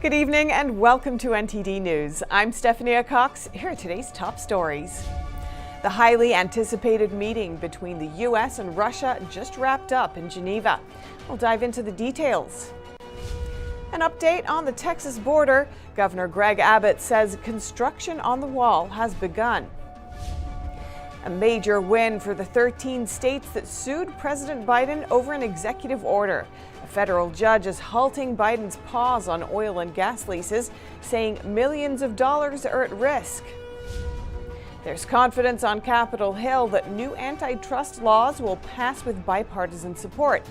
Good evening and welcome to NTD News. I'm Stephanie Cox. Here are today's top stories. The highly anticipated meeting between the U.S. and Russia just wrapped up in Geneva. We'll dive into the details. An update on the Texas border. Governor Greg Abbott says construction on the wall has begun. A major win for the 13 states that sued President Biden over an executive order. A federal judge is halting Biden's pause on oil and gas leases, saying millions of dollars are at risk. There's confidence on Capitol Hill that new antitrust laws will pass with bipartisan support.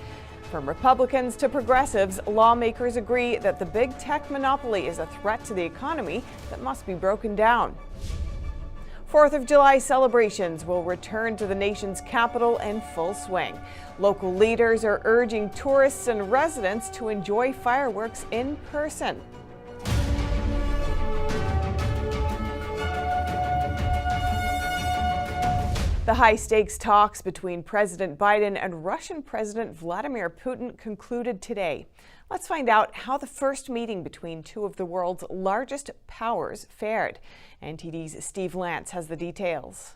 From Republicans to progressives, lawmakers agree that the big tech monopoly is a threat to the economy that must be broken down. 4th of July celebrations will return to the nation's capital in full swing. Local leaders are urging tourists and residents to enjoy fireworks in person. The high-stakes talks between President Biden and Russian President Vladimir Putin concluded today. Let's find out how the first meeting between two of the world's largest powers fared. NTD's Steve Lance has the details.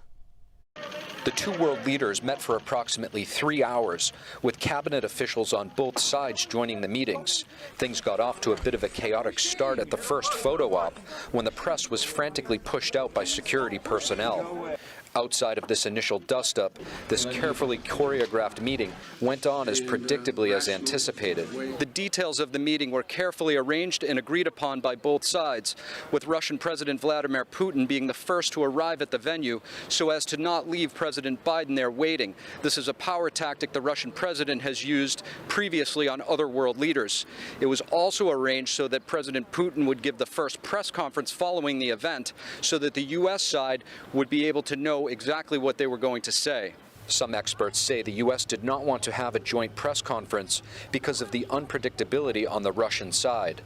The two world leaders met for approximately 3 hours, with cabinet officials on both sides joining the meetings. Things got off to a bit of a chaotic start at the first photo op, when the press was frantically pushed out by security personnel. Outside of this initial dust-up, this carefully choreographed meeting went on as predictably as anticipated. The details of the meeting were carefully arranged and agreed upon by both sides, with Russian President Vladimir Putin being the first to arrive at the venue so as to not leave President Biden there waiting. This is a power tactic the Russian president has used previously on other world leaders. It was also arranged so that President Putin would give the first press conference following the event so that the U.S. side would be able to know exactly what they were going to say. Some experts say the U.S. did not want to have a joint press conference because of the unpredictability on the Russian side.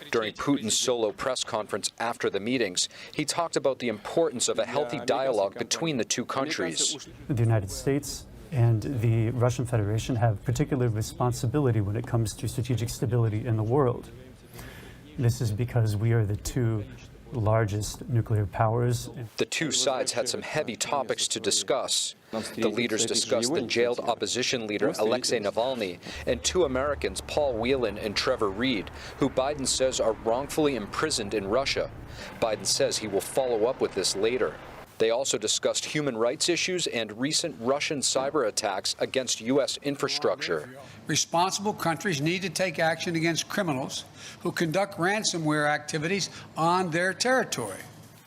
During Putin's solo press conference after the meetings, he talked about the importance of a healthy dialogue between the two countries. The United States and the Russian Federation have particular responsibility when it comes to strategic stability in the world. This is because we are the two largest nuclear powers. The two sides had some heavy topics to discuss. The leaders discussed the jailed opposition leader Alexei Navalny and two Americans, Paul Whelan and Trevor Reed, who Biden says are wrongfully imprisoned in Russia. Biden says he will follow up with this later. They also discussed human rights issues and recent Russian cyber attacks against U.S. infrastructure. Responsible countries need to take action against criminals who conduct ransomware activities on their territory.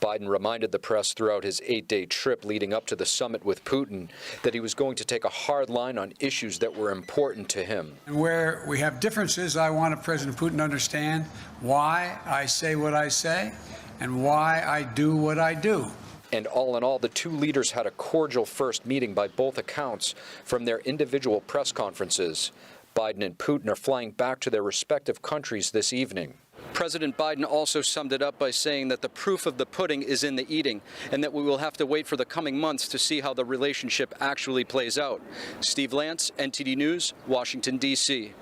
Biden reminded the press throughout his 8-day trip leading up to the summit with Putin that he was going to take a hard line on issues that were important to him. And where we have differences, I want President Putin to understand why I say what I say and why I do what I do. And all in all, the two leaders had a cordial first meeting by both accounts from their individual press conferences. Biden and Putin are flying back to their respective countries this evening. President Biden also summed it up by saying that the proof of the pudding is in the eating and that we will have to wait for the coming months to see how the relationship actually plays out. Steve Lance, NTD News, Washington, D.C.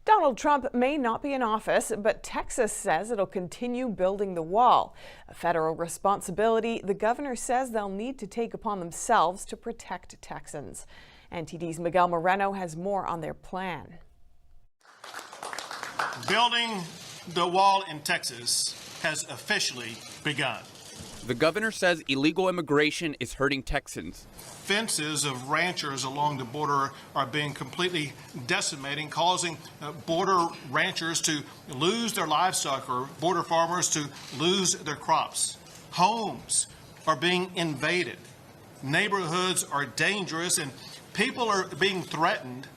Donald Trump may not be in office, but Texas says it'll continue building the wall. A federal responsibility the governor says they'll need to take upon themselves to protect Texans. NTD's Miguel Moreno has more on their plan. Building the wall in Texas has officially begun. The governor says illegal immigration is hurting Texans. Fences of ranchers along the border are being completely decimating, causing border ranchers to lose their livestock or border farmers to lose their crops. Homes are being invaded. Neighborhoods are dangerous, and people are being threatened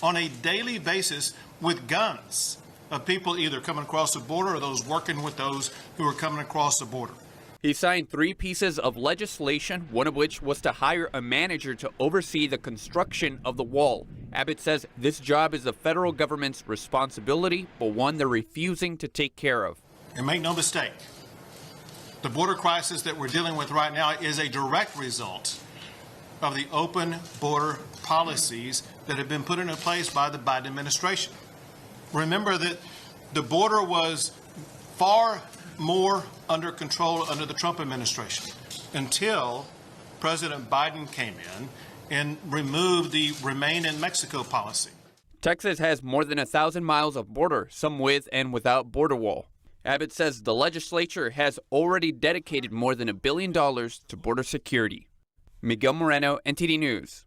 on a daily basis with guns of people either coming across the border or those working with those who are coming across the border. He signed 3 pieces of legislation, one of which was to hire a manager to oversee the construction of the wall. Abbott says this job is the federal government's responsibility, but one they're refusing to take care of. And make no mistake, the border crisis that we're dealing with right now is a direct result of the open border policies that have been put into place by the Biden administration. Remember that The border was far more under control under the Trump administration until President Biden came in and removed the Remain in Mexico policy. Texas has more than 1,000 miles of border, some with and without border wall. Abbott says the legislature has already dedicated more than $1 billion to border security. Miguel Moreno, NTD News.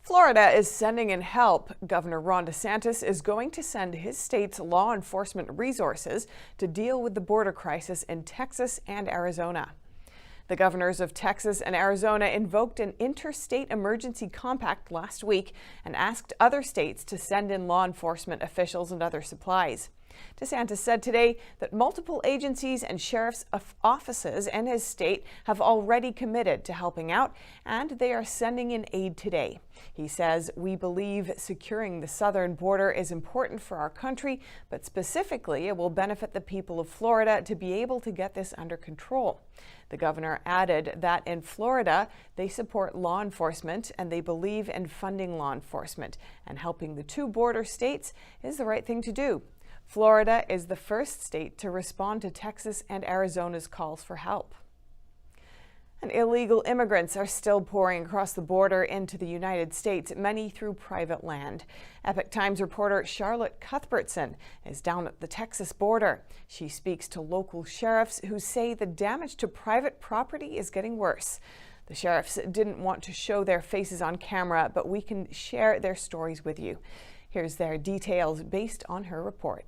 Florida is sending in help. Governor Ron DeSantis is going to send his state's law enforcement resources to deal with the border crisis in Texas and Arizona. The governors of Texas and Arizona invoked an interstate emergency compact last week and asked other states to send in law enforcement officials and other supplies. DeSantis said today that multiple agencies and sheriff's offices in his state have already committed to helping out, and they are sending in aid today. He says, "We believe securing the southern border is important for our country, but specifically it will benefit the people of Florida to be able to get this under control." The governor added that in Florida, they support law enforcement and they believe in funding law enforcement, and helping the two border states is the right thing to do. Florida is the first state to respond to Texas and Arizona's calls for help. And illegal immigrants are still pouring across the border into the United States, many through private land. Epoch Times reporter Charlotte Cuthbertson is down at the Texas border. She speaks to local sheriffs who say the damage to private property is getting worse. The sheriffs didn't want to show their faces on camera, but we can share their stories with you. Here's their details based on her report.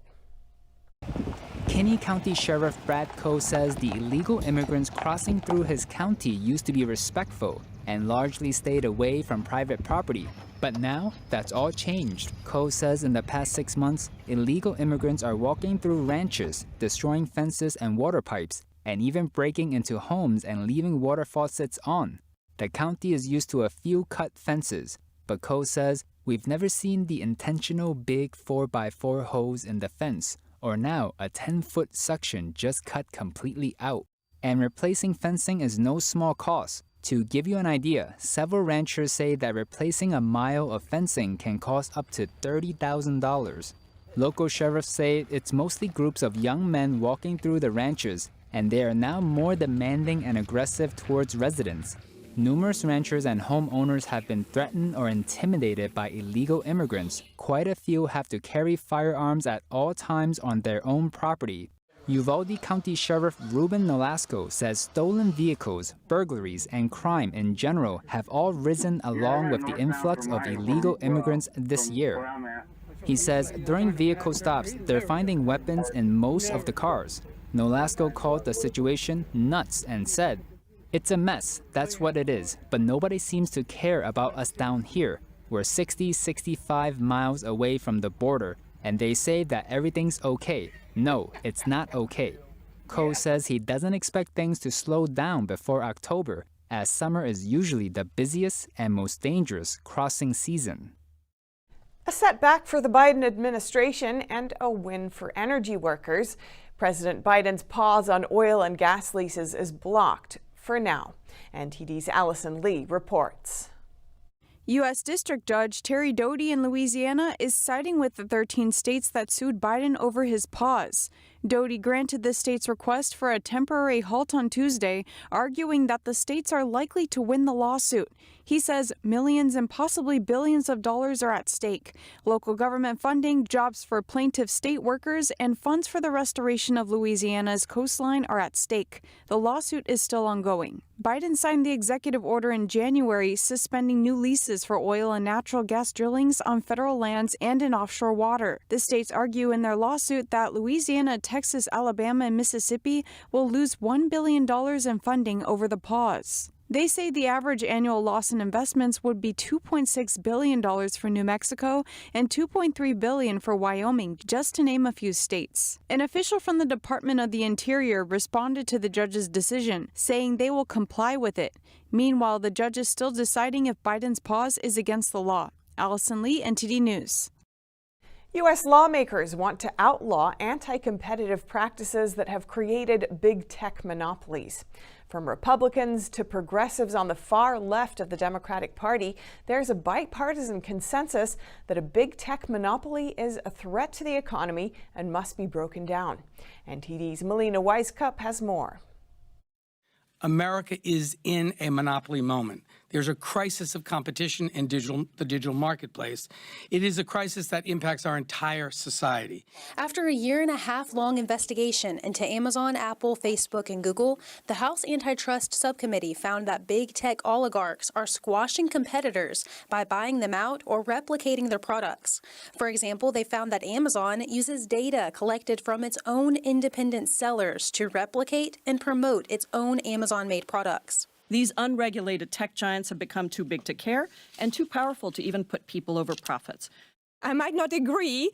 Kinney County Sheriff Brad Coe says the illegal immigrants crossing through his county used to be respectful and largely stayed away from private property. But now, that's all changed. Coe says in the past 6 months, illegal immigrants are walking through ranches, destroying fences and water pipes, and even breaking into homes and leaving water faucets on. The county is used to a few cut fences, but Coe says, "We've never seen the intentional big 4x4 holes in the fence, or now a 10-foot suction just cut completely out." And replacing fencing is no small cost. To give you an idea, several ranchers say that replacing a mile of fencing can cost up to $30,000. Local sheriffs say it's mostly groups of young men walking through the ranches, and they are now more demanding and aggressive towards residents. Numerous ranchers and homeowners have been threatened or intimidated by illegal immigrants. Quite a few have to carry firearms at all times on their own property. Uvalde County Sheriff Ruben Nolasco says stolen vehicles, burglaries, and crime in general have all risen along with the influx of illegal immigrants this year. He says during vehicle stops, they're finding weapons in most of the cars. Nolasco called the situation nuts and said, "It's a mess, that's what it is, but nobody seems to care about us down here. We're 65 miles away from the border, and they say that everything's okay. No, it's not okay." Coe says he doesn't expect things to slow down before October, as summer is usually the busiest and most dangerous crossing season. A setback for the Biden administration and a win for energy workers. President Biden's pause on oil and gas leases is blocked for now. NTD's Allison Lee reports. U.S. District Judge Terry Doughty in Louisiana is siding with the 13 states that sued Biden over his pause. Doughty granted the state's request for a temporary halt on Tuesday, arguing that the states are likely to win the lawsuit. He says millions and possibly billions of dollars are at stake. Local government funding, jobs for plaintiff state workers, and funds for the restoration of Louisiana's coastline are at stake. The lawsuit is still ongoing. Biden signed the executive order in January suspending new leases for oil and natural gas drillings on federal lands and in offshore water. The states argue in their lawsuit that Louisiana, Texas, Alabama, and Mississippi will lose $1 billion in funding over the pause. They say the average annual loss in investments would be $2.6 billion for New Mexico and $2.3 billion for Wyoming, just to name a few states. An official from the Department of the Interior responded to the judge's decision, saying they will comply with it. Meanwhile, the judge is still deciding if Biden's pause is against the law. Allison Lee, NTD News. U.S. lawmakers want to outlaw anti-competitive practices that have created big tech monopolies. From Republicans to progressives on the far left of the Democratic Party, there's a bipartisan consensus that a big tech monopoly is a threat to the economy and must be broken down. NTD's Melina Weiskup has more. America is in a monopoly moment. There's a crisis of competition in the digital marketplace. It is a crisis that impacts our entire society. After a year-and-a-half-long investigation into Amazon, Apple, Facebook, and Google, the House Antitrust Subcommittee found that big tech oligarchs are squashing competitors by buying them out or replicating their products. For example, they found that Amazon uses data collected from its own independent sellers to replicate and promote its own Amazon-made products. These unregulated tech giants have become too big to care and too powerful to even put people over profits. I might not agree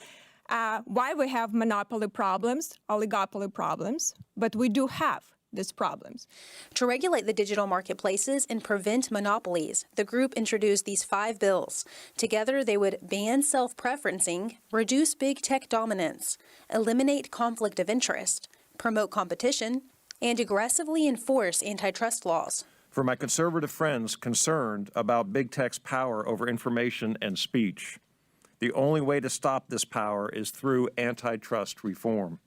why we have monopoly problems, oligopoly problems, but we do have these problems. To regulate the digital marketplaces and prevent monopolies, the group introduced these 5 bills. Together, they would ban self-preferencing, reduce big tech dominance, eliminate conflict of interest, promote competition, and aggressively enforce antitrust laws. For my conservative friends concerned about big tech's power over information and speech, the only way to stop this power is through antitrust reform.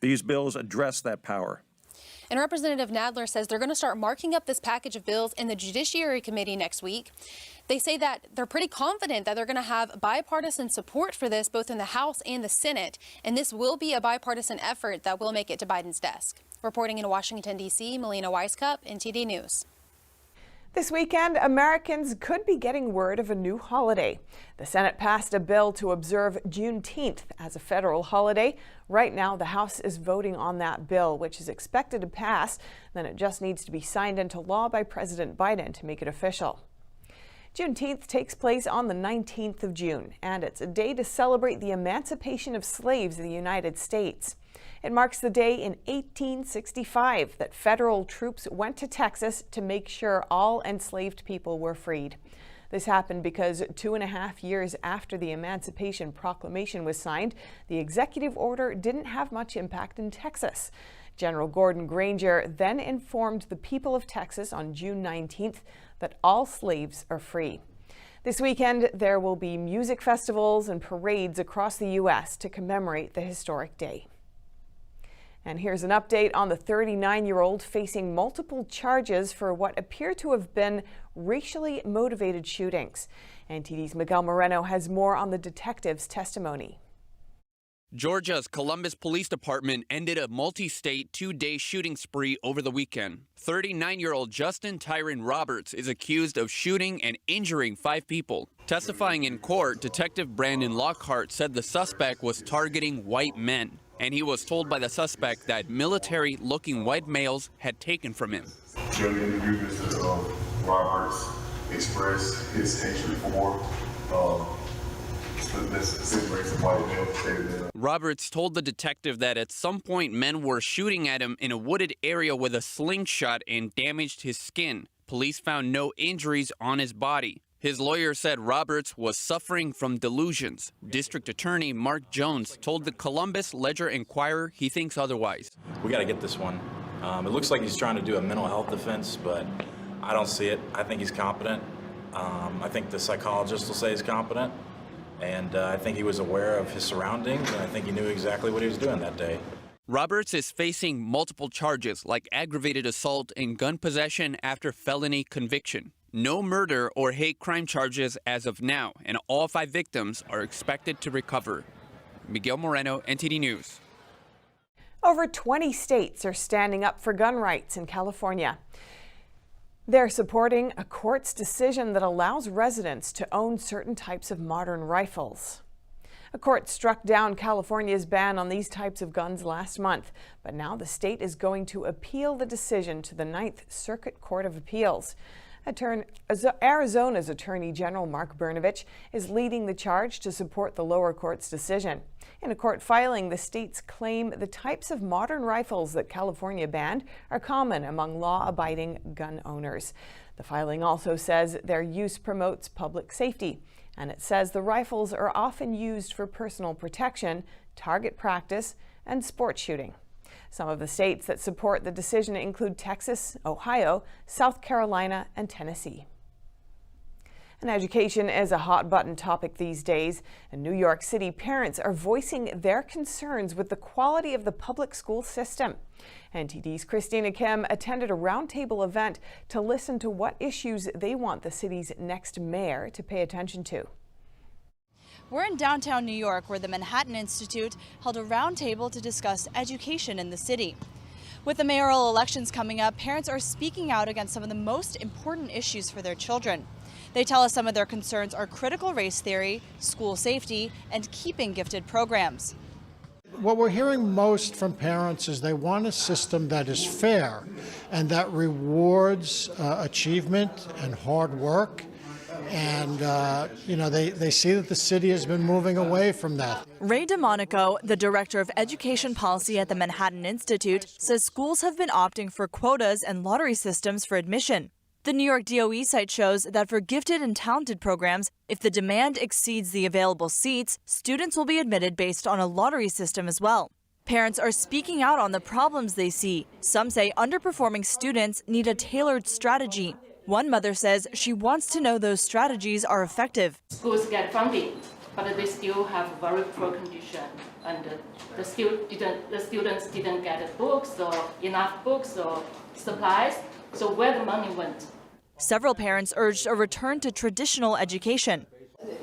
These bills address that power. And Representative Nadler says they're going to start marking up this package of bills in the Judiciary Committee next week. They say that they're pretty confident that they're going to have bipartisan support for this both in the House and the Senate, and this will be a bipartisan effort that will make it to Biden's desk. Reporting in Washington, D.C., Melina Weiskup, NTD News. This weekend, Americans could be getting word of a new holiday. The Senate passed a bill to observe Juneteenth as a federal holiday. Right now, the House is voting on that bill, which is expected to pass. Then it just needs to be signed into law by President Biden to make it official. Juneteenth takes place on the 19th of June, and it's a day to celebrate the emancipation of slaves in the United States. It marks the day in 1865 that federal troops went to Texas to make sure all enslaved people were freed. This happened because 2.5 years after the Emancipation Proclamation was signed, the executive order didn't have much impact in Texas. General Gordon Granger then informed the people of Texas on June 19th that all slaves are free. This weekend, there will be music festivals and parades across the U.S. to commemorate the historic day. And here's an update on the 39-year-old facing multiple charges for what appear to have been racially motivated shootings. NTD's Miguel Moreno has more on the detective's testimony. Georgia's Columbus Police Department ended a multi-state 2-day shooting spree over the weekend. 39-year-old Justin Tyron Roberts is accused of shooting and injuring 5 people. Testifying in court, Detective Brandon Lockhart said the suspect was targeting white men, and he was told by the suspect that military-looking white males had taken from him. During the interview, Mr. Roberts expressed his hatred for Roberts told the detective that at some point men were shooting at him in a wooded area with a slingshot and damaged his skin. Police found no injuries on his body. His lawyer said Roberts was suffering from delusions. District Attorney Mark Jones told the Columbus Ledger-Inquirer he thinks otherwise. We got to get this one. It looks like he's trying to do a mental health defense, but I don't see it. I think he's competent. I think the psychologist will say he's competent. And I think he was aware of his surroundings, and I think he knew exactly what he was doing that day. Roberts is facing multiple charges like aggravated assault and gun possession after felony conviction. No murder or hate crime charges as of now, and all 5 victims are expected to recover. Miguel Moreno, NTD News. Over 20 states are standing up for gun rights in California. They're supporting a court's decision that allows residents to own certain types of modern rifles. A court struck down California's ban on these types of guns last month, but now the state is going to appeal the decision to the Ninth Circuit Court of Appeals. Arizona's Attorney General Mark Brnovich is leading the charge to support the lower court's decision. In a court filing, the states claim the types of modern rifles that California banned are common among law-abiding gun owners. The filing also says their use promotes public safety, and it says the rifles are often used for personal protection, target practice, and sport shooting. Some of the states that support the decision include Texas, Ohio, South Carolina, and Tennessee. And education is a hot-button topic these days. In New York City, parents are voicing their concerns with the quality of the public school system. NTD's Christina Kim attended a roundtable event to listen to what issues they want the city's next mayor to pay attention to. We're in downtown New York, where the Manhattan Institute held a roundtable to discuss education in the city. With the mayoral elections coming up, parents are speaking out against some of the most important issues for their children. They tell us some of their concerns are critical race theory, school safety, and keeping gifted programs. What we're hearing most from parents is they want a system that is fair and that rewards achievement and hard work. And, they see that the city has been moving away from that. Ray DeMonico, the director of education policy at the Manhattan Institute, says schools have been opting for quotas and lottery systems for admission. The New York DOE site shows that for gifted and talented programs, if the demand exceeds the available seats, students will be admitted based on a lottery system as well. Parents are speaking out on the problems they see. Some say underperforming students need a tailored strategy. One mother says she wants to know those strategies are effective. Schools get funding, but they still have very poor condition, and the students didn't get books or enough books or supplies. So where the money went? Several parents urged a return to traditional education.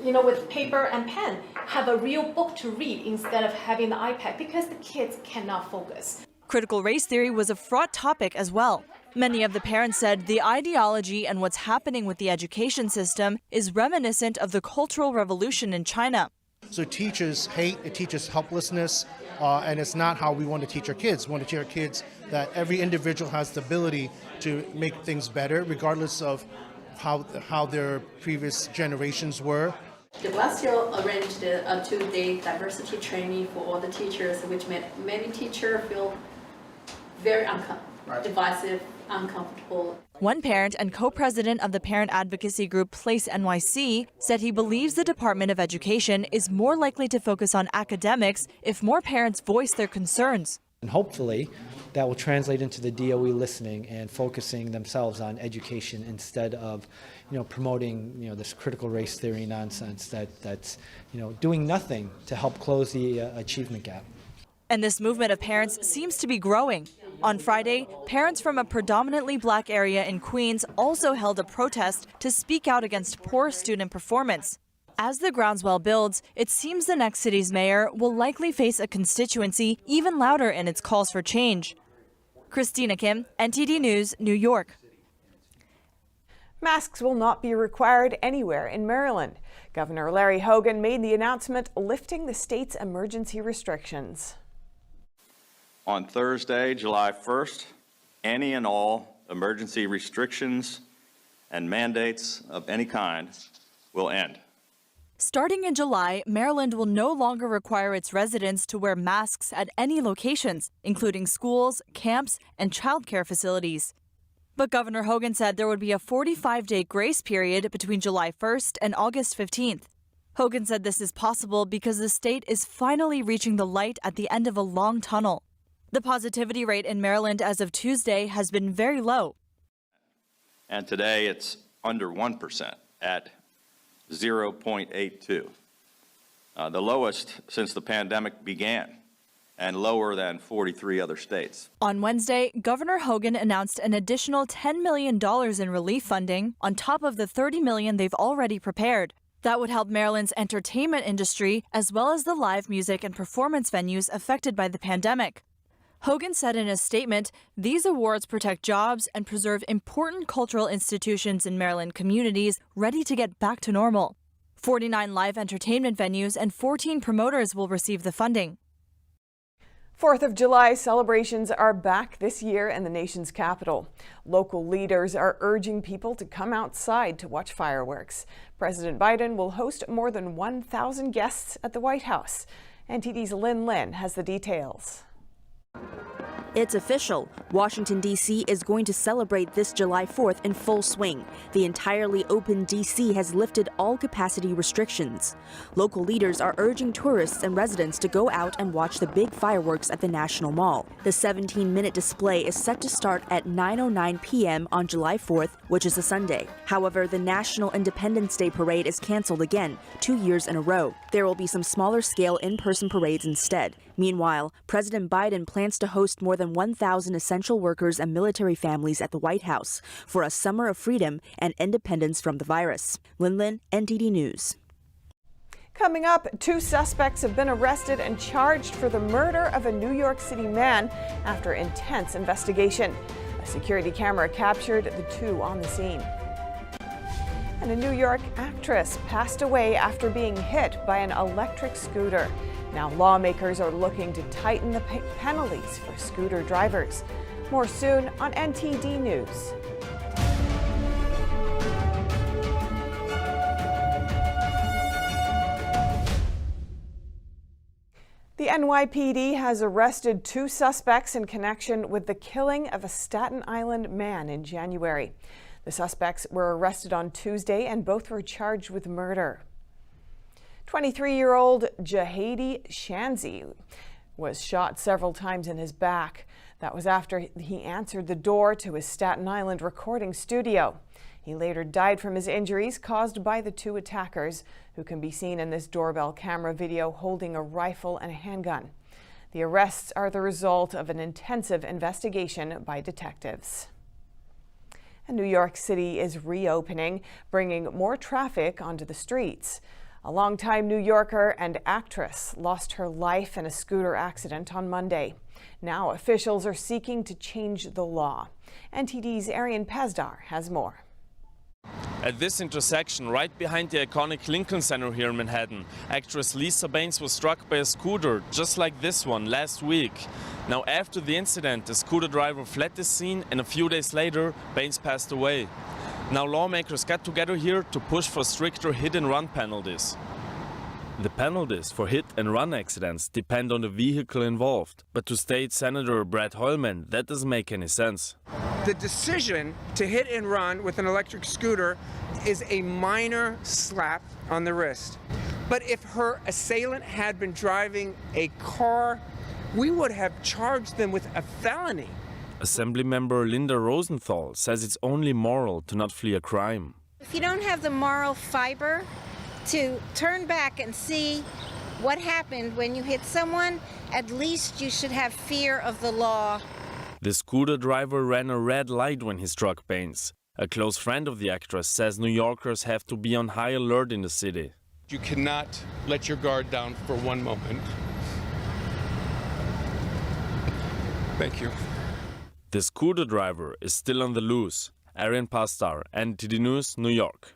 With paper and pen, have a real book to read instead of having the iPad, because the kids cannot focus. Critical race theory was a fraught topic as well. Many of the parents said the ideology and what's happening with the education system is reminiscent of the Cultural Revolution in China. So teachers hate, it teaches helplessness, and it's not how we want to teach our kids. We want to teach our kids that every individual has the ability to make things better, regardless of how their previous generations were. The last year arranged a 2-day diversity training for all the teachers, which made many teachers feel very divisive, uncomfortable. One parent and co-president of the parent advocacy group Place NYC said he believes the Department of Education is more likely to focus on academics if more parents voice their concerns. And hopefully that will translate into the DOE listening and focusing themselves on education instead of, promoting, this critical race theory nonsense that's, doing nothing to help close the achievement gap. And this movement of parents seems to be growing. On Friday, parents from a predominantly black area in Queens also held a protest to speak out against poor student performance. As the groundswell builds, it seems the next city's mayor will likely face a constituency even louder in its calls for change. Christina Kim, NTD News, New York. Masks will not be required anywhere in Maryland. Governor Larry Hogan made the announcement lifting the state's emergency restrictions. On Thursday, July 1st, any and all emergency restrictions and mandates of any kind will end. Starting in July, Maryland will no longer require its residents to wear masks at any locations, including schools, camps, and childcare facilities. But Governor Hogan said there would be a 45-day grace period between July 1st and August 15th. Hogan said this is possible because the state is finally reaching the light at the end of a long tunnel. The positivity rate in Maryland as of Tuesday has been very low. And today it's under 1% at 0.82, the lowest since the pandemic began, and lower than 43 other states. On Wednesday, Governor Hogan announced an additional $10 million in relief funding on top of the $30 million they've already prepared. That would help Maryland's entertainment industry as well as the live music and performance venues affected by the pandemic. Hogan said in a statement, these awards protect jobs and preserve important cultural institutions in Maryland communities ready to get back to normal. 49 live entertainment venues and 14 promoters will receive the funding. 4th of July celebrations are back this year in the nation's capital. Local leaders are urging people to come outside to watch fireworks. President Biden will host more than 1,000 guests at the White House. NTD's Lin has the details. It's official. Washington, D.C. is going to celebrate this July 4th in full swing. The entirely open D.C. has lifted all capacity restrictions. Local leaders are urging tourists and residents to go out and watch the big fireworks at the National Mall. The 17-minute display is set to start at 9:09 p.m. on July 4th, which is a Sunday. However, the National Independence Day Parade is canceled again, 2 years in a row. There will be some smaller-scale in-person parades instead. Meanwhile, President Biden plans to host more than 1,000 essential workers and military families at the White House for a summer of freedom and independence from the virus. Lin, NTD News. Coming up, 2 suspects have been arrested and charged for the murder of a New York City man after intense investigation. A security camera captured the 2 on the scene. And a New York actress passed away after being hit by an electric scooter. Now lawmakers are looking to tighten the penalties for scooter drivers. More soon on NTD News. The NYPD has arrested 2 suspects in connection with the killing of a Staten Island man in January. The suspects were arrested on Tuesday and both were charged with murder. 23-year-old Jahedi Shanzi was shot several times in his back. That was after he answered the door to his Staten Island recording studio. He later died from his injuries caused by the 2 attackers, who can be seen in this doorbell camera video holding a rifle and a handgun. The arrests are the result of an intensive investigation by detectives. And New York City is reopening, bringing more traffic onto the streets. A longtime New Yorker and actress lost her life in a scooter accident on Monday. Now officials are seeking to change the law. NTD's Arian Pazdar has more. At this intersection, right behind the iconic Lincoln Center here in Manhattan, actress Lisa Baines was struck by a scooter just like this one last week. Now, after the incident, the scooter driver fled the scene, and a few days later, Baines passed away. Now lawmakers got together here to push for stricter hit-and-run penalties. The penalties for hit-and-run accidents depend on the vehicle involved, but to State Senator Brad Hoylman, that doesn't make any sense. The decision to hit and run with an electric scooter is a minor slap on the wrist. But if her assailant had been driving a car, we would have charged them with a felony. Assemblymember Linda Rosenthal says it's only moral to not flee a crime. If you don't have the moral fiber to turn back and see what happened when you hit someone, at least you should have fear of the law. The scooter driver ran a red light when he struck Baines. A close friend of the actress says New Yorkers have to be on high alert in the city. You cannot let your guard down for one moment. Thank you. The scooter driver is still on the loose. Arian Pastar, NTD News, New York.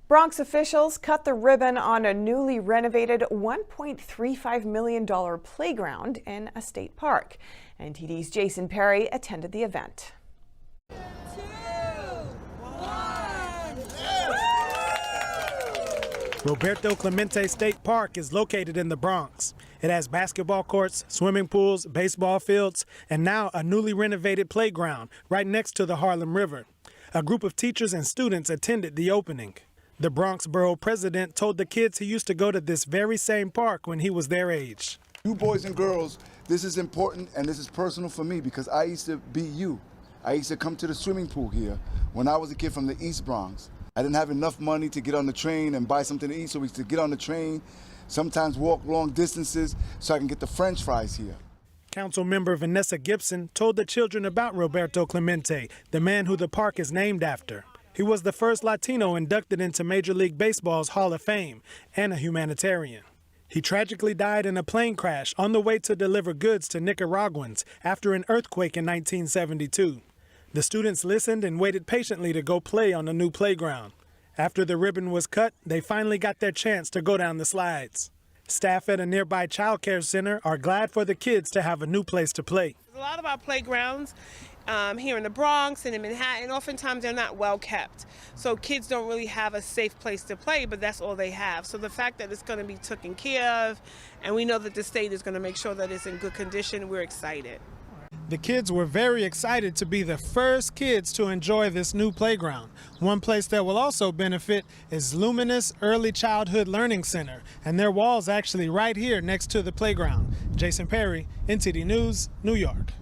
Bronx officials cut the ribbon on a newly renovated $1.35 million playground in a state park. NTD's Jason Perry attended the event. Roberto Clemente State Park is located in the Bronx. It has basketball courts, swimming pools, baseball fields, and now a newly renovated playground right next to the Harlem River. A group of teachers and students attended the opening. The Bronx borough president told the kids he used to go to this very same park when he was their age. You boys and girls, this is important and this is personal for me because I used to be you. I used to come to the swimming pool here when I was a kid from the East Bronx. I didn't have enough money to get on the train and buy something to eat, so we used to get on the train, sometimes walk long distances so I can get the French fries here. Council member Vanessa Gibson told the children about Roberto Clemente, the man who the park is named after. He was the first Latino inducted into Major League Baseball's Hall of Fame and a humanitarian. He tragically died in a plane crash on the way to deliver goods to Nicaraguans after an earthquake in 1972. The students listened and waited patiently to go play on the new playground. After the ribbon was cut, they finally got their chance to go down the slides. Staff at a nearby child care center are glad for the kids to have a new place to play. A lot of our playgrounds here in the Bronx and in Manhattan, oftentimes they're not well kept. So kids don't really have a safe place to play, but that's all they have. So the fact that it's going to be taken care of, and we know that the state is going to make sure that it's in good condition, we're excited. The kids were very excited to be the first kids to enjoy this new playground. One place that will also benefit is Luminous Early Childhood Learning Center, and their wall's actually right here next to the playground. Jason Perry, NTD News, New York.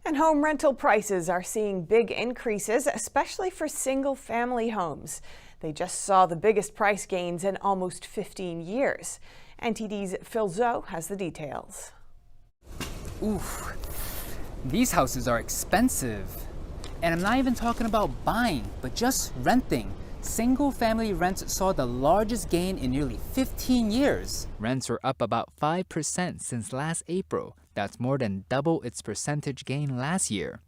And home rental prices are seeing big increases, especially for single-family homes. They just saw the biggest price gains in almost 15 years. NTD's Phil Zoe has the details. Oof, these houses are expensive. And I'm not even talking about buying, but just renting. Single-family rents saw the largest gain in nearly 15 years. Rents are up about 5% since last April. That's more than double its percentage gain last year.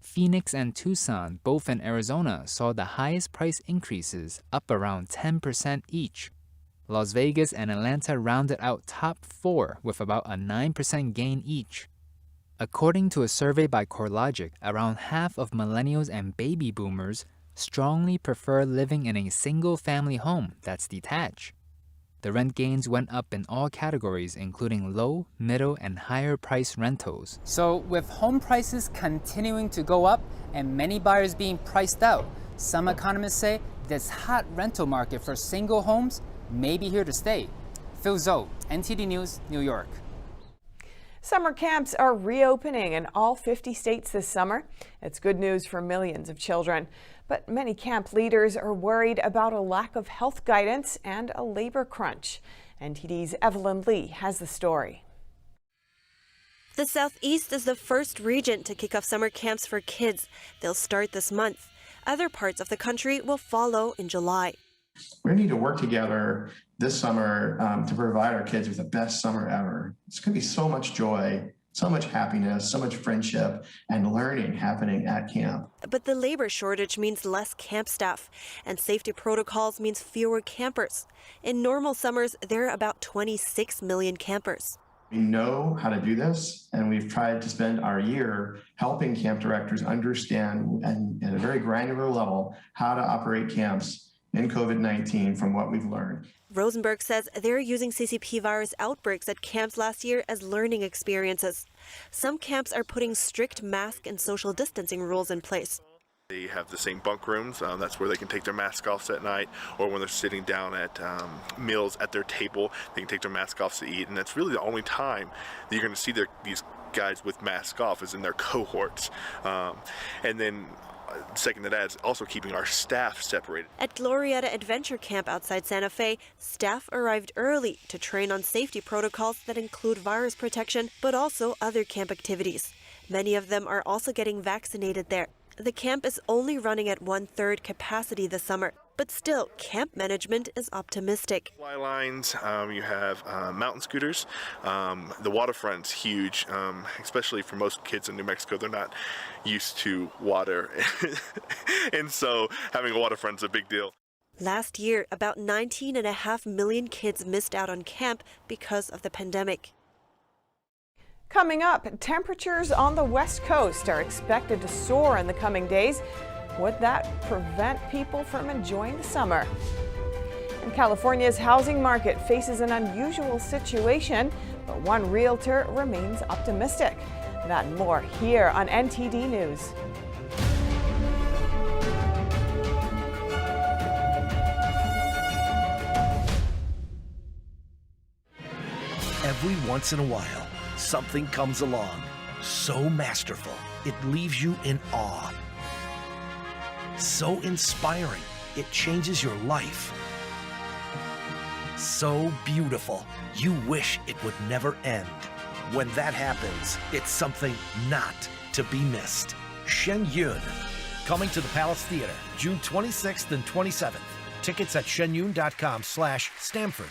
Phoenix and Tucson, both in Arizona, saw the highest price increases, up around 10% each. Las Vegas and Atlanta rounded out top 4 with about a 9% gain each. According to a survey by CoreLogic, around half of millennials and baby boomers strongly prefer living in a single-family home that's detached. The rent gains went up in all categories, including low, middle, and higher price rentals. So with home prices continuing to go up and many buyers being priced out, some economists say this hot rental market for single homes may be here to stay. Phil Zoe, NTD News, New York. Summer camps are reopening in all 50 states this summer. It's good news for millions of children. But many camp leaders are worried about a lack of health guidance and a labor crunch. NTD's Evelyn Lee has the story. The Southeast is the first region to kick off summer camps for kids. They'll start this month. Other parts of the country will follow in July. We need to work together this summer to provide our kids with the best summer ever. It's going to be so much joy, so much happiness, so much friendship and learning happening at camp. But the labor shortage means less camp staff, and safety protocols means fewer campers. In normal summers, there are about 26 million campers. We know how to do this, and we've tried to spend our year helping camp directors understand and at a very granular level how to operate camps in COVID-19 from what we've learned. Rosenberg says they're using CCP virus outbreaks at camps last year as learning experiences. Some camps are putting strict mask and social distancing rules in place. They have the same bunk rooms. That's where they can take their mask off at night, or when they're sitting down at meals at their table, they can take their mask off to eat. And that's really the only time that you're going to see these guys with masks off is in their cohorts. And then second to that is also keeping our staff separated. At Glorietta Adventure Camp outside Santa Fe, staff arrived early to train on safety protocols that include virus protection, but also other camp activities. Many of them are also getting vaccinated there. The camp is only running at 1/3 capacity this summer, but still, camp management is optimistic. Fly lines, you have mountain scooters. The waterfront's huge, especially for most kids in New Mexico. They're not used to water, and so having a waterfront's a big deal. Last year, about 19.5 million kids missed out on camp because of the pandemic. Coming up, temperatures on the West Coast are expected to soar in the coming days. Would that prevent people from enjoying the summer? And California's housing market faces an unusual situation, but one realtor remains optimistic. That and more here on NTD News. Every once in a while, something comes along, so masterful, it leaves you in awe. So inspiring, it changes your life. So beautiful, you wish it would never end. When that happens, it's something not to be missed. Shen Yun, coming to the Palace Theater, June 26th and 27th. Tickets at shenyun.com/Stamford.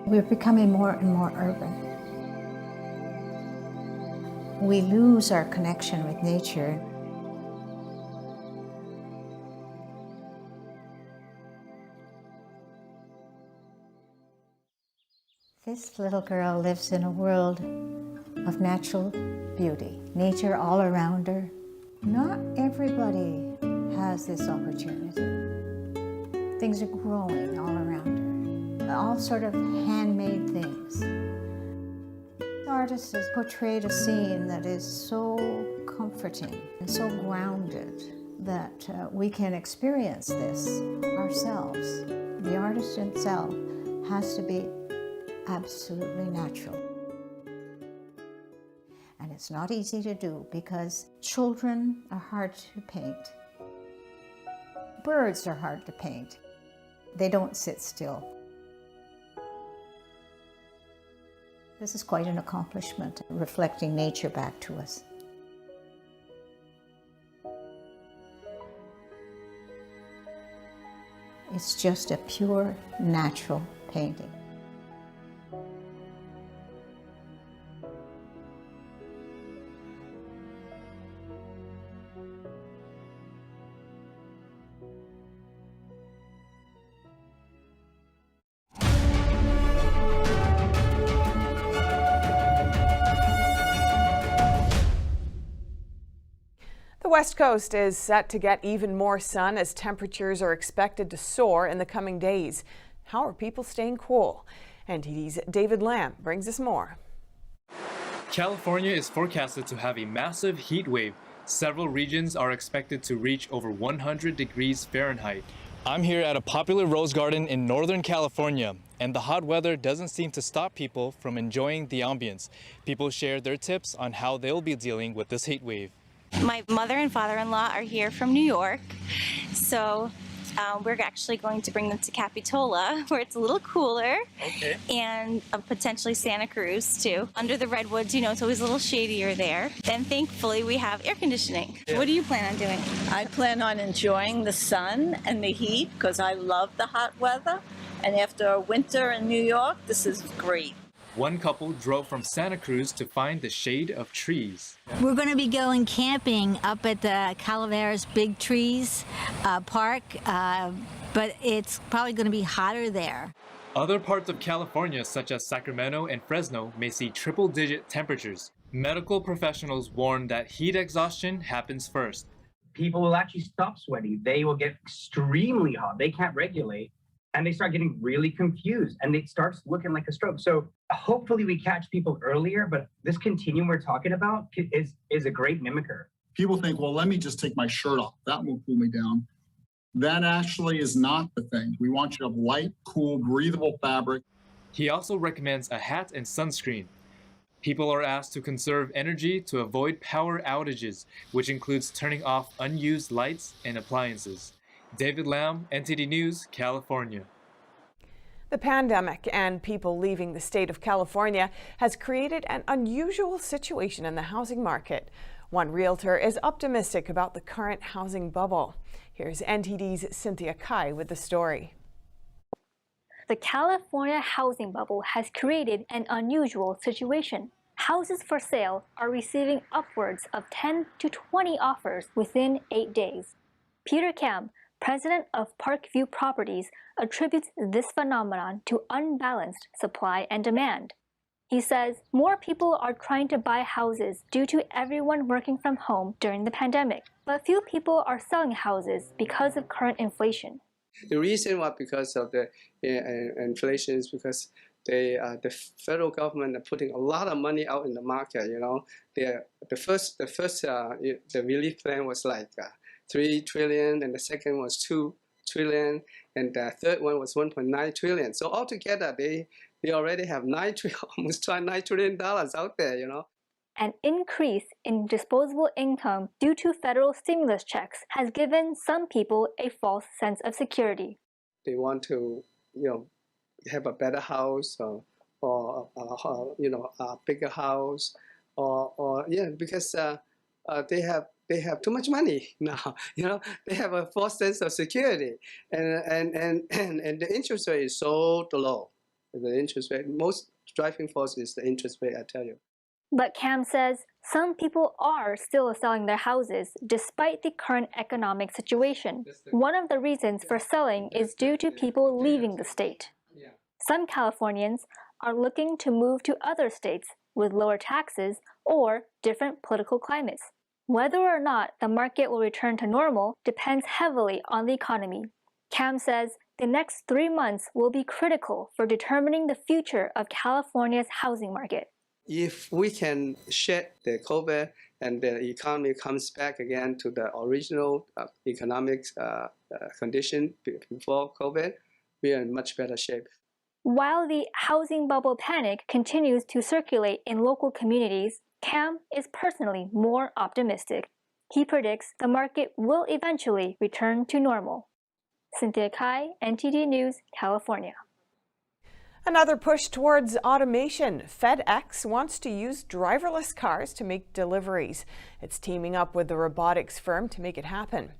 We're becoming more and more urban. We lose our connection with nature. This little girl lives in a world of natural beauty, nature all around her. Not everybody has this opportunity. Things are growing all around her, all sort of handmade things. The artist has portrayed a scene that is so comforting and so grounded that we can experience this ourselves. The artist himself has to be absolutely natural. And it's not easy to do because children are hard to paint. Birds are hard to paint. They don't sit still. This is quite an accomplishment, reflecting nature back to us. It's just a pure, natural painting. The West Coast is set to get even more sun as temperatures are expected to soar in the coming days. How are people staying cool? NTD's David Lamb brings us more. California is forecasted to have a massive heat wave. Several regions are expected to reach over 100 degrees Fahrenheit. I'm here at a popular rose garden in Northern California, and the hot weather doesn't seem to stop people from enjoying the ambience. People share their tips on how they'll be dealing with this heat wave. My mother and father-in-law are here from New York, so we're actually going to bring them to Capitola, where it's a little cooler, and potentially Santa Cruz too. Under the redwoods, you know, it's always a little shadier there. Then thankfully we have air conditioning. Yeah. What do you plan on doing? I plan on enjoying the sun and the heat because I love the hot weather, and after a winter in New York, this is great. One couple drove from Santa Cruz to find the shade of trees. We're going to be going camping up at the Calaveras Big Trees Park, but it's probably going to be hotter there. Other parts of California, such as Sacramento and Fresno, may see triple-digit temperatures. Medical professionals warn that heat exhaustion happens first. People will actually stop sweating. They will get extremely hot. They can't regulate. And they start getting really confused, and it starts looking like a stroke. So hopefully we catch people earlier, but this continuum we're talking about is a great mimicker. People think, well, let me just take my shirt off. That will cool me down. That actually is not the thing. We want you to have light, cool, breathable fabric. He also recommends a hat and sunscreen. People are asked to conserve energy to avoid power outages, which includes turning off unused lights and appliances. David Lamb, NTD News, California. The pandemic and people leaving the state of California has created an unusual situation in the housing market. One realtor is optimistic about the current housing bubble. Here's NTD's Cynthia Kai with the story. The California housing bubble has created an unusual situation. Houses for sale are receiving upwards of 10 to 20 offers within 8 days. Peter Kam, president of Parkview Properties, attributes this phenomenon to unbalanced supply and demand. He says more people are trying to buy houses due to everyone working from home during the pandemic, but few people are selling houses because of current inflation. The reason why because of the inflation is because the federal government are putting a lot of money out in the market. You know, the relief plan was like 3 trillion, and the second was 2 trillion, and the third one was 1.9 trillion. So altogether, they already have almost $9 trillion out there, you know. An increase in disposable income due to federal stimulus checks has given some people a false sense of security. They want to, you know, have a better house or you know, a bigger house, or yeah, because they have too much money now. You know, they have a false sense of security, and the interest rate is so low. The interest rate, most driving force is the interest rate, I tell you. But Kam says some people are still selling their houses despite the current economic situation. One of the reasons for selling is due to people leaving the state. Some Californians are looking to move to other states with lower taxes or different political climates. Whether or not the market will return to normal depends heavily on the economy. Cam says the next 3 months will be critical for determining the future of California's housing market. If we can shed the COVID and the economy comes back again to the original economic condition before COVID, we are in much better shape. While the housing bubble panic continues to circulate in local communities, Cam is personally more optimistic. He predicts the market will eventually return to normal. Cynthia Kai, NTD News, California. Another push towards automation. FedEx wants to use driverless cars to make deliveries. It's teaming up with the robotics firm to make it happen.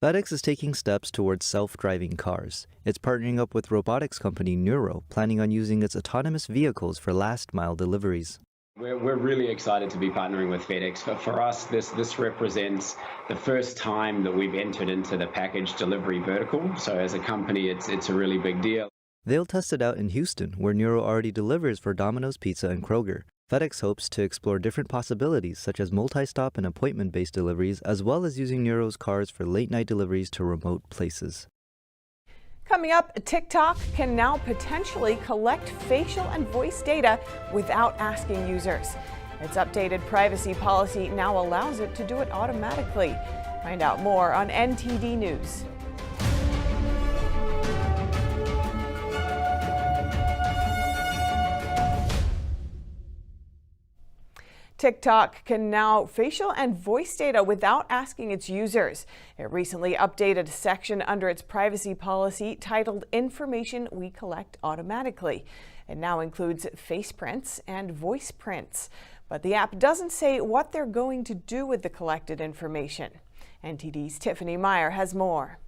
FedEx is taking steps towards self-driving cars. It's partnering up with robotics company Nuro, planning on using its autonomous vehicles for last-mile deliveries. We're really excited to be partnering with FedEx. For us, this represents the first time that we've entered into the package delivery vertical. So as a company, it's a really big deal. They'll test it out in Houston, where Nuro already delivers for Domino's Pizza and Kroger. FedEx hopes to explore different possibilities, such as multi-stop and appointment-based deliveries, as well as using Nuro's cars for late-night deliveries to remote places. Coming up, TikTok can now potentially collect facial and voice data without asking users. Its updated privacy policy now allows it to do it automatically. Find out more on NTD News. TikTok can now facial and voice data without asking its users. It recently updated a section under its privacy policy titled Information We Collect Automatically. It now includes face prints and voice prints. But the app doesn't say what they're going to do with the collected information. NTD's Tiffany Meyer has more.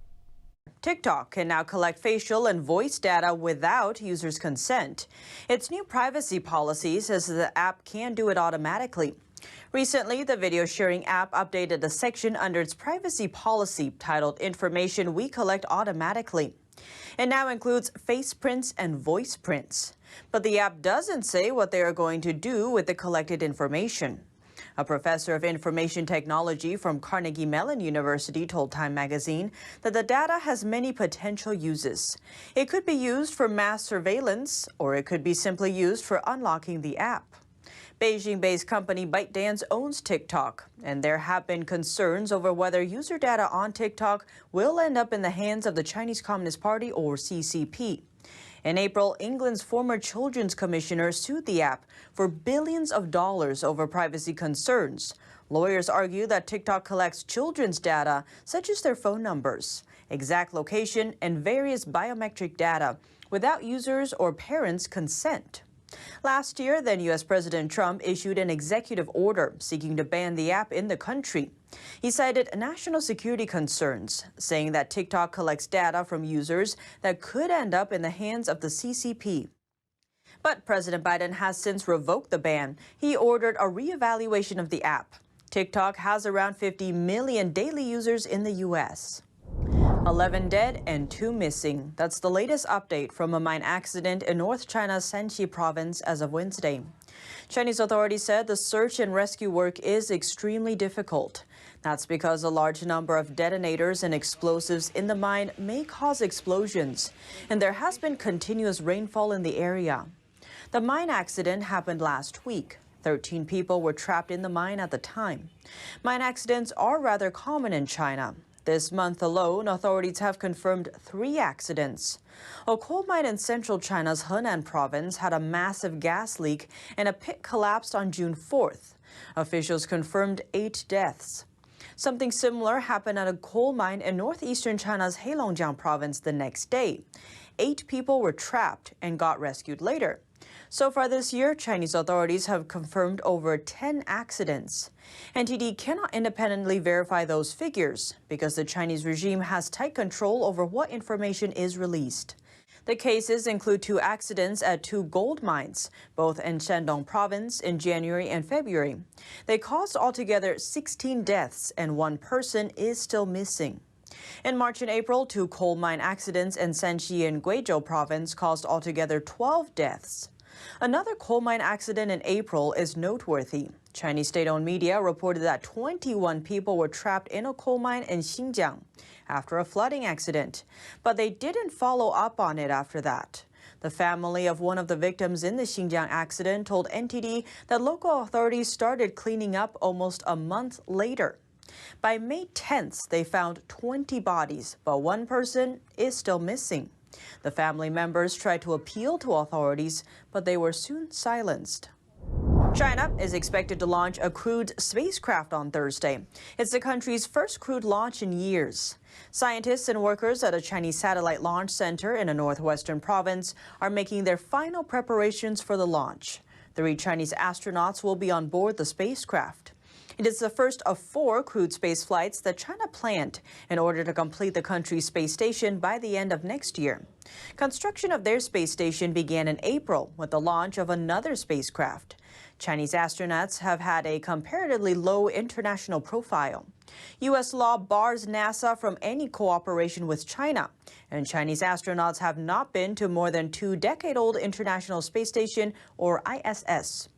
TikTok can now collect facial and voice data without users' consent. Its new privacy policy says the app can do it automatically. Recently, the video sharing app updated a section under its privacy policy titled Information We Collect Automatically. It now includes face prints and voice prints. But the app doesn't say what they are going to do with the collected information. A professor of information technology from Carnegie Mellon University told Time magazine that the data has many potential uses. It could be used for mass surveillance, or it could be simply used for unlocking the app. Beijing-based company ByteDance owns TikTok, and there have been concerns over whether user data on TikTok will end up in the hands of the Chinese Communist Party or CCP. In April, England's former children's commissioner sued the app for billions of dollars over privacy concerns. Lawyers argue that TikTok collects children's data, such as their phone numbers, exact location, and various biometric data, without users' or parents' consent. Last year, then U.S. President Trump issued an executive order seeking to ban the app in the country. He cited national security concerns, saying that TikTok collects data from users that could end up in the hands of the CCP. But President Biden has since revoked the ban. He ordered a reevaluation of the app. TikTok has around 50 million daily users in the U.S. 11 dead and 2 missing. That's the latest update from a mine accident in North China's Shanxi province as of Wednesday. Chinese authorities said the search and rescue work is extremely difficult. That's because a large number of detonators and explosives in the mine may cause explosions, and there has been continuous rainfall in the area. The mine accident happened last week. 13 people were trapped in the mine at the time. Mine accidents are rather common in China. This month alone, authorities have confirmed 3 accidents. A coal mine in central China's Henan province had a massive gas leak and a pit collapsed on June 4th. Officials confirmed 8 deaths. Something similar happened at a coal mine in northeastern China's Heilongjiang province the next day. 8 people were trapped and got rescued later. So far this year, Chinese authorities have confirmed over 10 accidents. NTD cannot independently verify those figures because the Chinese regime has tight control over what information is released. The cases include 2 accidents at 2 gold mines, both in Shandong province in January and February. They caused altogether 16 deaths and 1 person is still missing. In March and April, 2 coal mine accidents in Shanxi and Guizhou province caused altogether 12 deaths. Another coal mine accident in April is noteworthy. Chinese state-owned media reported that 21 people were trapped in a coal mine in Xinjiang after a flooding accident, but they didn't follow up on it after that. The family of one of the victims in the Xinjiang accident told NTD that local authorities started cleaning up almost a month later. By May 10th, they found 20 bodies, but one person is still missing. The family members tried to appeal to authorities, but they were soon silenced. China is expected to launch a crewed spacecraft on Thursday. It's the country's first crewed launch in years. Scientists and workers at a Chinese satellite launch center in a northwestern province are making their final preparations for the launch. 3 Chinese astronauts will be on board the spacecraft. It is the first of 4 crewed space flights that China planned in order to complete the country's space station by the end of next year. Construction of their space station began in April with the launch of another spacecraft. Chinese astronauts have had a comparatively low international profile. U.S. law bars NASA from any cooperation with China, and Chinese astronauts have not been to more than 2-decade-old International Space Station, or ISS.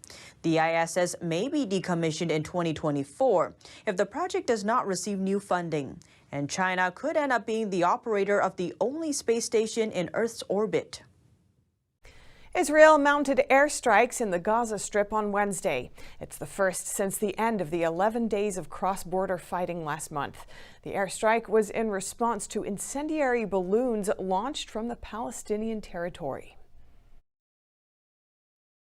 The ISS may be decommissioned in 2024 if the project does not receive new funding, and China could end up being the operator of the only space station in Earth's orbit. Israel mounted airstrikes in the Gaza Strip on Wednesday. It's the first since the end of the 11 days of cross-border fighting last month. The airstrike was in response to incendiary balloons launched from the Palestinian territory.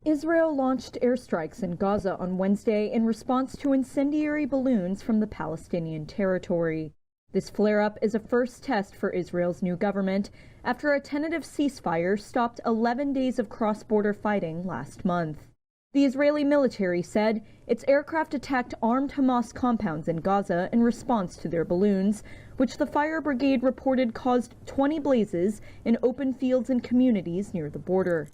Israel launched airstrikes in Gaza on Wednesday in response to incendiary balloons from the Palestinian territory. This flare-up is a first test for Israel's new government after a tentative ceasefire stopped 11 days of cross-border fighting last month. The Israeli military said its aircraft attacked armed Hamas compounds in Gaza in response to their balloons, which the fire brigade reported caused 20 blazes in open fields and communities near the border.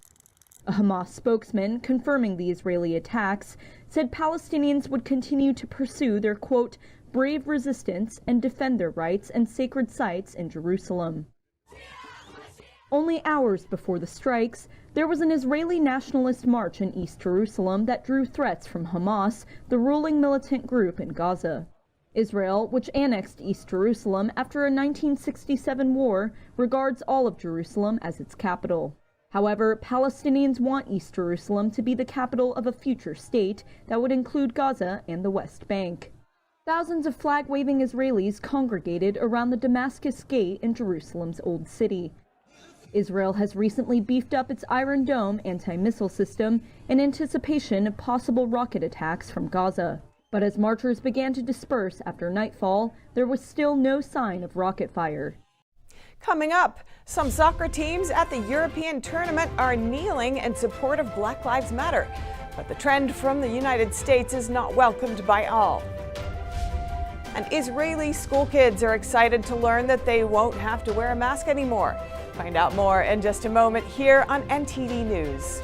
A Hamas spokesman confirming the Israeli attacks said Palestinians would continue to pursue their, quote, brave resistance and defend their rights and sacred sites in Jerusalem. Only hours before the strikes, there was an Israeli nationalist march in East Jerusalem that drew threats from Hamas, the ruling militant group in Gaza. Israel, which annexed East Jerusalem after a 1967 war, regards all of Jerusalem as its capital. However, Palestinians want East Jerusalem to be the capital of a future state that would include Gaza and the West Bank. Thousands of flag-waving Israelis congregated around the Damascus Gate in Jerusalem's Old City. Israel has recently beefed up its Iron Dome anti-missile system in anticipation of possible rocket attacks from Gaza. But as marchers began to disperse after nightfall, there was still no sign of rocket fire. Coming up, some soccer teams at the European tournament are kneeling in support of Black Lives Matter. But the trend from the United States is not welcomed by all. And Israeli school kids are excited to learn that they won't have to wear a mask anymore. Find out more in just a moment here on NTD News.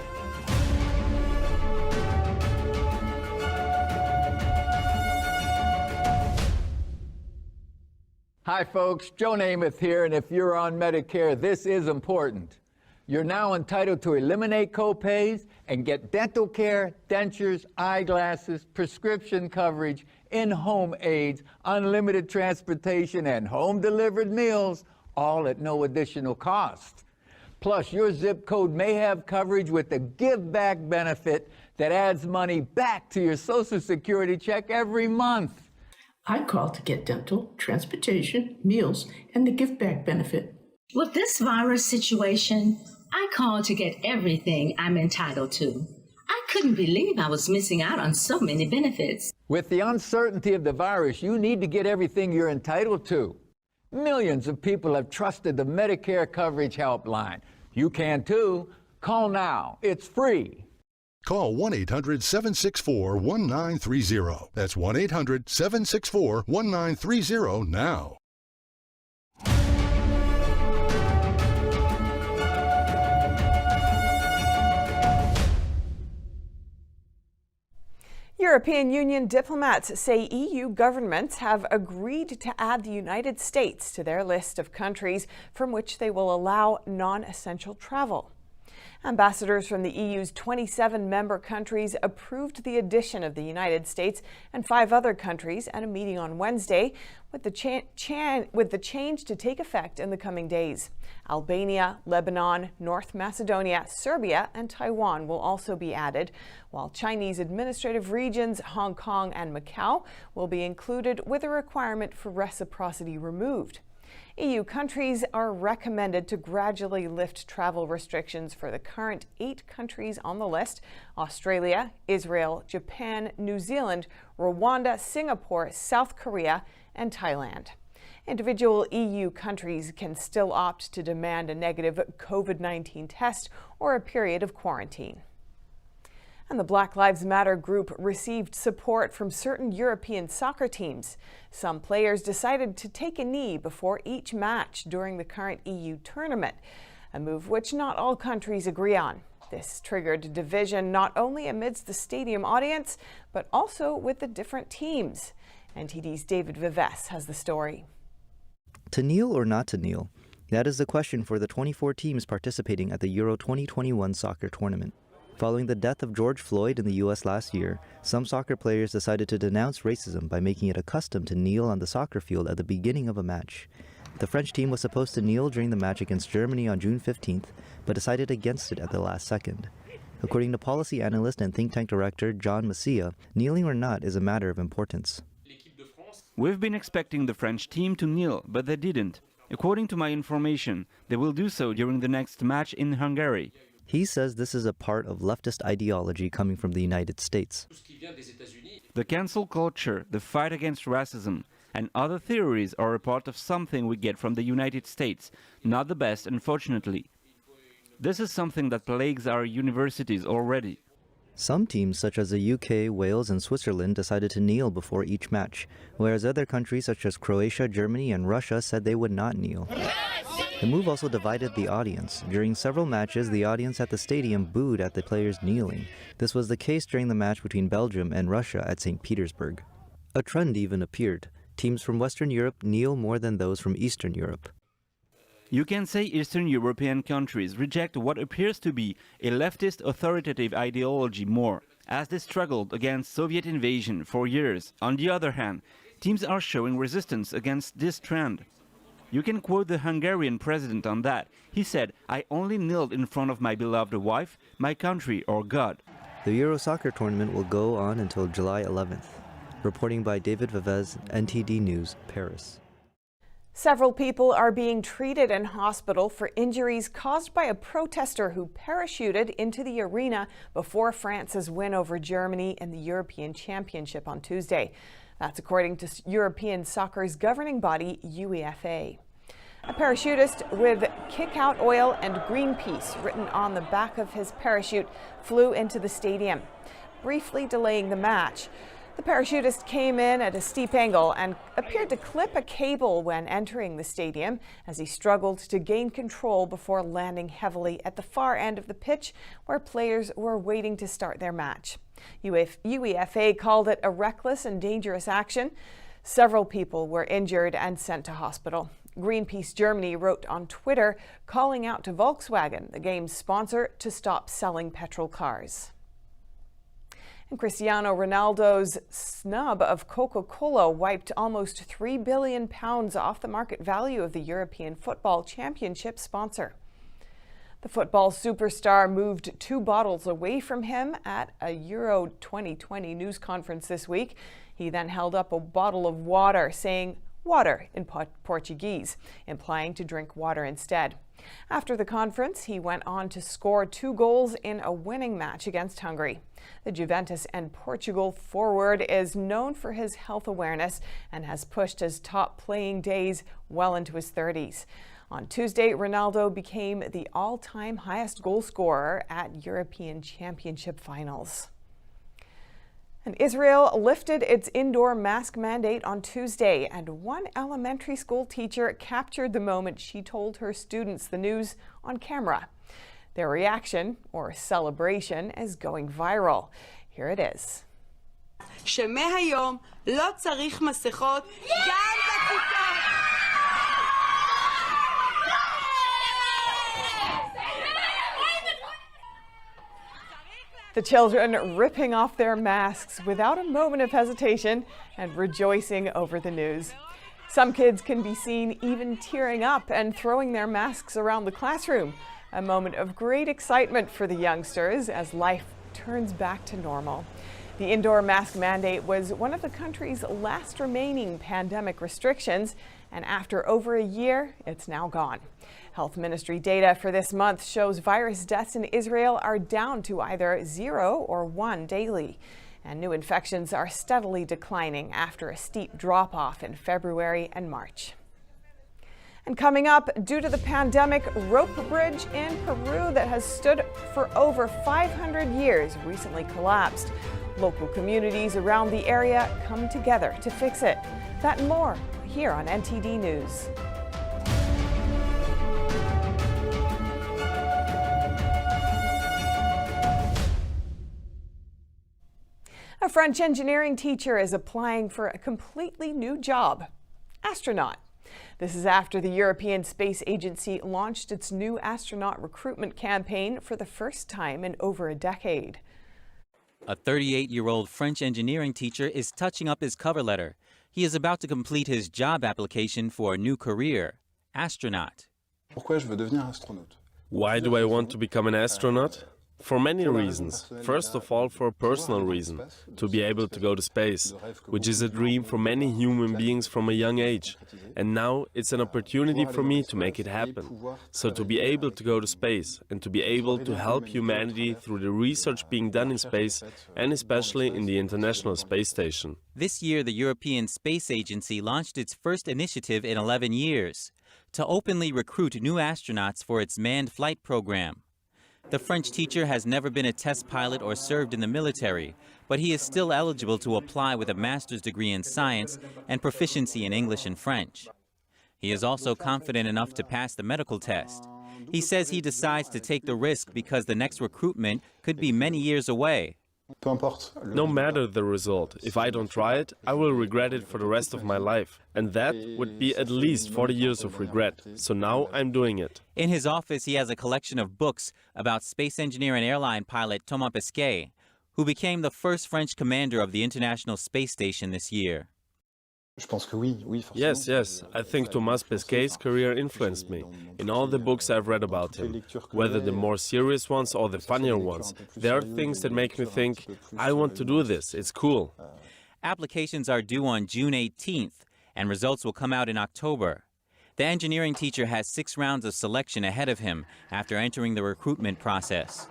Hi folks, Joe Namath here, and if you're on Medicare, this is important. You're now entitled to eliminate co-pays and get dental care, dentures, eyeglasses, prescription coverage, in-home aids, unlimited transportation, and home-delivered meals, all at no additional cost. Plus, your zip code may have coverage with the Give Back benefit that adds money back to your Social Security check every month. I called to get dental, transportation, meals, and the Give Back benefit. With this virus situation, I called to get everything I'm entitled to. I couldn't believe I was missing out on so many benefits. With the uncertainty of the virus, you need to get everything you're entitled to. Millions of people have trusted the Medicare Coverage Helpline. You can too. Call now. It's free. Call 1-800-764-1930. That's 1-800-764-1930 now. European Union diplomats say EU governments have agreed to add the United States to their list of countries from which they will allow non-essential travel. Ambassadors from the EU's 27 member countries approved the addition of the United States and 5 other countries at a meeting on Wednesday, with the change to take effect in the coming days. Albania, Lebanon, North Macedonia, Serbia, and Taiwan will also be added, while Chinese administrative regions, Hong Kong and Macau will be included with a requirement for reciprocity removed. EU countries are recommended to gradually lift travel restrictions for the current 8 countries on the list: Australia, Israel, Japan, New Zealand, Rwanda, Singapore, South Korea, and Thailand. Individual EU countries can still opt to demand a negative COVID-19 test or a period of quarantine. And the Black Lives Matter group received support from certain European soccer teams. Some players decided to take a knee before each match during the current EU tournament, a move which not all countries agree on. This triggered division not only amidst the stadium audience, but also with the different teams. NTD's David Vives has the story. To kneel or not to kneel? That is the question for the 24 teams participating at the Euro 2021 soccer tournament. Following the death of George Floyd in the U.S. last year, some soccer players decided to denounce racism by making it a custom to kneel on the soccer field at the beginning of a match. The French team was supposed to kneel during the match against Germany on June 15th, but decided against it at the last second. According to policy analyst and think tank director John Messia, kneeling or not is a matter of importance. We've been expecting the French team to kneel, but they didn't. According to my information, they will do so during the next match in Hungary. He says this is a part of leftist ideology coming from the United States. The cancel culture, the fight against racism, and other theories are a part of something we get from the United States, not the best, unfortunately. This is something that plagues our universities already. Some teams, such as the UK, Wales, and Switzerland, decided to kneel before each match, whereas other countries such as Croatia, Germany, and Russia said they would not kneel. The move also divided the audience. During several matches, the audience at the stadium booed at the players kneeling. This was the case during the match between Belgium and Russia at St. Petersburg. A trend even appeared. Teams from Western Europe kneel more than those from Eastern Europe. You can say Eastern European countries reject what appears to be a leftist authoritative ideology more, as they struggled against Soviet invasion for years. On the other hand, teams are showing resistance against this trend. You can quote the Hungarian president on that. He said, "I only kneeled in front of my beloved wife, my country, or God." The Euro soccer tournament will go on until July 11th. Reporting by David Vives, NTD News, Paris. Several people are being treated in hospital for injuries caused by a protester who parachuted into the arena before France's win over Germany in the European Championship on Tuesday. That's according to European soccer's governing body, UEFA. A parachutist with kick-out oil and Greenpeace written on the back of his parachute flew into the stadium, briefly delaying the match. The parachutist came in at a steep angle and appeared to clip a cable when entering the stadium as he struggled to gain control before landing heavily at the far end of the pitch where players were waiting to start their match. UEFA called it a reckless and dangerous action. Several people were injured and sent to hospital. Greenpeace Germany wrote on Twitter calling out to Volkswagen, the game's sponsor, to stop selling petrol cars. And Cristiano Ronaldo's snub of Coca-Cola wiped almost £3 billion off the market value of the European Football Championship sponsor. The football superstar moved 2 bottles away from him at a Euro 2020 news conference this week. He then held up a bottle of water, saying water in Portuguese, implying to drink water instead. After the conference, he went on to score 2 goals in a winning match against Hungary. The Juventus and Portugal forward is known for his health awareness and has pushed his top playing days well into his 30s. On Tuesday, Ronaldo became the all-time highest goal scorer at European Championship finals. And Israel lifted its indoor mask mandate on Tuesday, and one elementary school teacher captured the moment she told her students the news on camera. Their reaction, or celebration, is going viral. Here it is. שמהיום לא צריך מסכות גם בכיתה. The children ripping off their masks without a moment of hesitation and rejoicing over the news. Some kids can be seen even tearing up and throwing their masks around the classroom, a moment of great excitement for the youngsters as life turns back to normal. The indoor mask mandate was one of the country's last remaining pandemic restrictions, and after over a year, it's now gone. Health Ministry data for this month shows virus deaths in Israel are down to either 0 or 1 daily, and new infections are steadily declining after a steep drop-off in February and March. And coming up, due to the pandemic, rope bridge in Peru that has stood for over 500 years recently collapsed. Local communities around the area come together to fix it. That and more here on NTD News. A French engineering teacher is applying for a completely new job, astronaut. This is after the European Space Agency launched its new astronaut recruitment campaign for the first time in over a decade. A 38-year-old French engineering teacher is touching up his cover letter. He is about to complete his job application for a new career, astronaut. Why do I want to become an astronaut? For many reasons. First of all, for a personal reason, to be able to go to space, which is a dream for many human beings from a young age. And now it's an opportunity for me to make it happen. So to be able to go to space and to be able to help humanity through the research being done in space and especially in the International Space Station. This year, the European Space Agency launched its first initiative in 11 years to openly recruit new astronauts for its manned flight program. The French teacher has never been a test pilot or served in the military, but he is still eligible to apply with a master's degree in science and proficiency in English and French. He is also confident enough to pass the medical test. He says he decides to take the risk because the next recruitment could be many years away. No matter the result, if I don't try it, I will regret it for the rest of my life. And that would be at least 40 years of regret. So now I'm doing it. In his office, he has a collection of books about space engineer and airline pilot Thomas Pesquet, who became the first French commander of the International Space Station this year. Yes, I think Thomas Pesquet's career influenced me. In all the books I've read about him, whether the more serious ones or the funnier ones, there are things that make me think, I want to do this, it's cool. Applications are due on June 18th, and results will come out in October. The engineering teacher has 6 rounds of selection ahead of him after entering the recruitment process.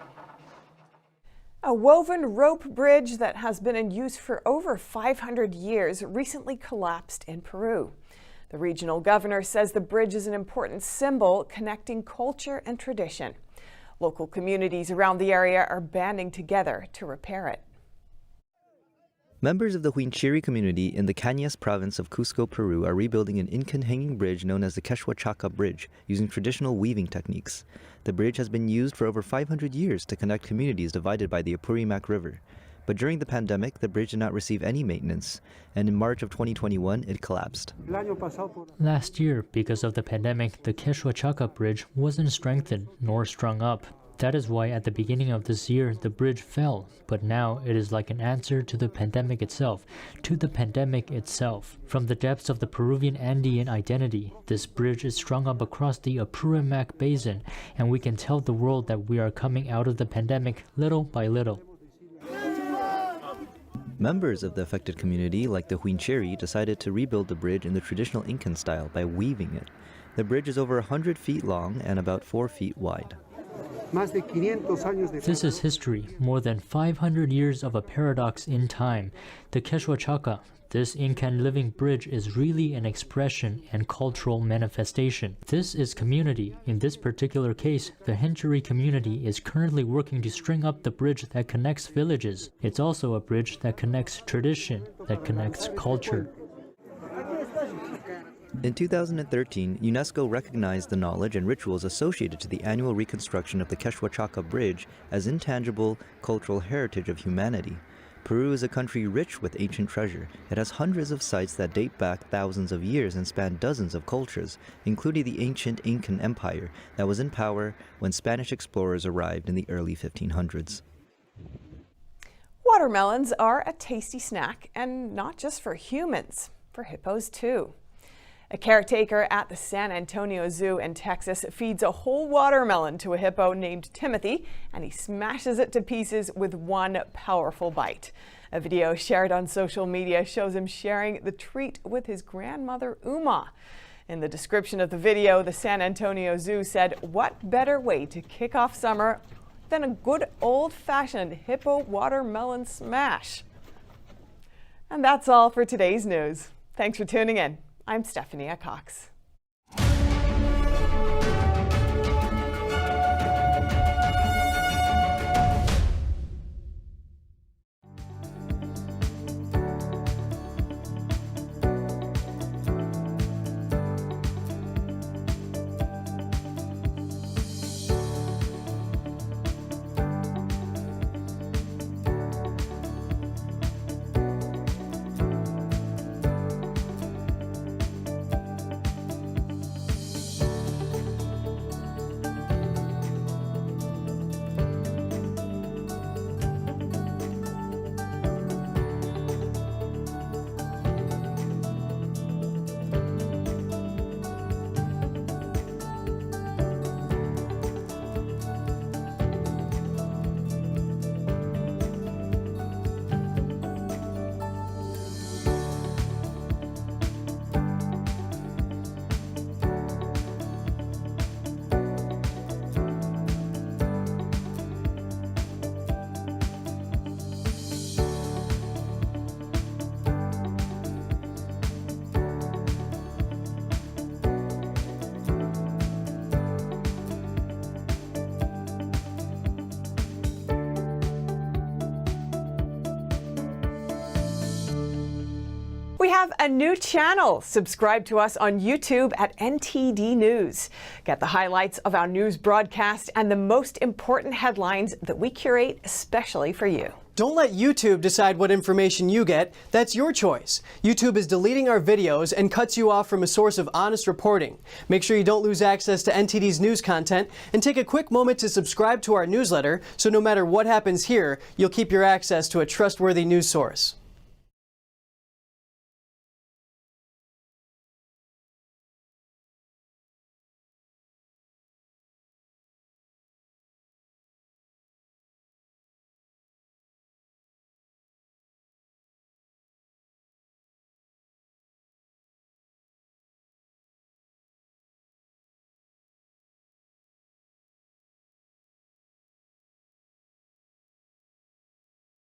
A woven rope bridge that has been in use for over 500 years recently collapsed in Peru. The regional governor says the bridge is an important symbol connecting culture and tradition. Local communities around the area are banding together to repair it. Members of the Huinchiri community in the Cañas province of Cusco, Peru, are rebuilding an Incan hanging bridge known as the Quechua-Chaca Bridge, using traditional weaving techniques. The bridge has been used for over 500 years to connect communities divided by the Apurimac River. But during the pandemic, the bridge did not receive any maintenance, and in March of 2021, it collapsed. Last year, because of the pandemic, the Quechua-Chaca Bridge wasn't strengthened nor strung up. That is why at the beginning of this year, the bridge fell, but now it is like an answer to the pandemic itself, From the depths of the Peruvian Andean identity, this bridge is strung up across the Apurimac Basin, and we can tell the world that we are coming out of the pandemic little by little. Members of the affected community, like the Huinchiri, decided to rebuild the bridge in the traditional Incan style by weaving it. The bridge is over 100 feet long and about 4 feet wide. This is history, more than 500 years of a paradox in time. The Quechua-Chaca, this Incan living bridge, is really an expression and cultural manifestation. This is community. In this particular case, the Huinchiri community is currently working to string up the bridge that connects villages. It's also a bridge that connects tradition, that connects culture. In 2013, UNESCO recognized the knowledge and rituals associated to the annual reconstruction of the Quechua-Chaca Bridge as intangible cultural heritage of humanity. Peru is a country rich with ancient treasure. It has hundreds of sites that date back thousands of years and span dozens of cultures, including the ancient Incan Empire that was in power when Spanish explorers arrived in the early 1500s. Watermelons are a tasty snack, and not just for humans, for hippos too. A caretaker at the San Antonio Zoo in Texas feeds a whole watermelon to a hippo named Timothy, and he smashes it to pieces with one powerful bite. A video shared on social media shows him sharing the treat with his grandmother, Uma. In the description of the video, the San Antonio Zoo said, "What better way to kick off summer than a good old-fashioned hippo watermelon smash?" And that's all for today's news. Thanks for tuning in. I'm Stephanie Cox. We have a new channel. Subscribe to us on YouTube at NTD News. Get the highlights of our news broadcast and the most important headlines that we curate especially for you. Don't let YouTube decide what information you get. That's your choice. YouTube is deleting our videos and cuts you off from a source of honest reporting. Make sure you don't lose access to NTD's news content, and take a quick moment to subscribe to our newsletter so no matter what happens here, you'll keep your access to a trustworthy news source.